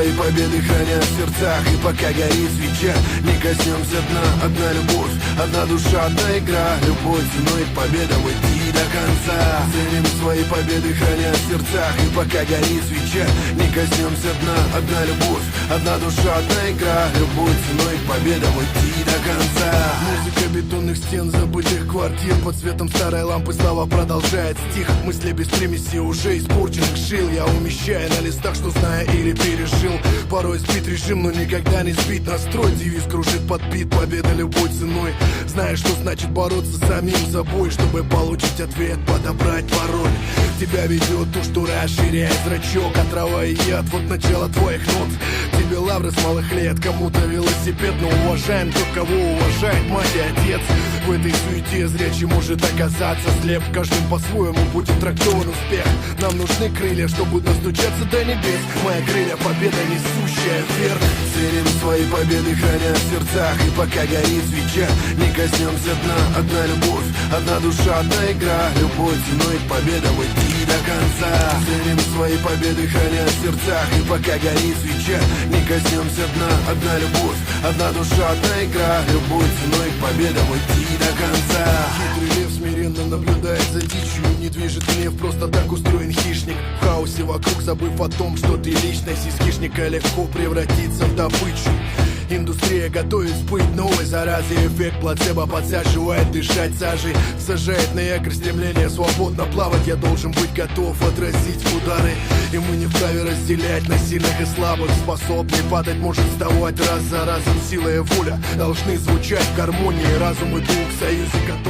свои победы храня в сердцах. И пока горит свеча, не коснемся дна. Одна любовь, одна душа, одна игра. Любовь ценой к победам идти до конца. Ценим свои победы храня в сердцах. И пока горит свеча, не коснемся дна. Одна любовь, одна душа, одна игра. Любовь ценой к победам идти до конца. Музыка бетонных стен, забытых квартир. Под светом старой лампы слова продолжает стих. Мысли без примеси уже испорченных шил. Я умещаю на листах, что зная или пережил. Порой спит режим, но никогда не спит настрой. Девиз кружит подбит, победа любой ценой. Знаешь, что значит бороться с самим собой, чтобы получить ответ, подобрать пароль. Тебя ведет то, что расширяет зрачок. Отрава и яд, вот начало твоих нот. Тебе лавры с малых лет, кому-то велосипед. Но уважаем тот, кого уважает мать и отец. В этой суете зрячий может оказаться слеп. Каждым по-своему будет трактован успех. Нам нужны крылья, чтобы достучаться до небес. Мои крылья, победа, несущая вверх. Ценим свои победы, храня в сердцах. И пока горит свеча, не коснемся дна. Одна любовь, одна душа, одна игра. Любовь ценой к победам идти до конца. Ценим свои победы, храня в сердцах. И пока горит свеча, не коснемся дна. Одна любовь, одна душа, одна игра. Любовь ценой к победам идти до конца. Хитрый лев смиренно наблюдает за дичью. Не движет гнев, просто так устроен хищник. В хаосе вокруг, забыв о том, что ты личность. Из хищника легко превратиться в добычу. Индустрия готовит сбыть новой заразы. Эффект плацебо подсаживает дышать сажей. Сажает на якорь стремление свободно плавать. Я должен быть готов отразить удары. И мы не вправе разделять на сильных и слабых. Способный падать может вставать раз за разом. Сила и воля должны звучать в гармонии. Разум и дух в союзе готов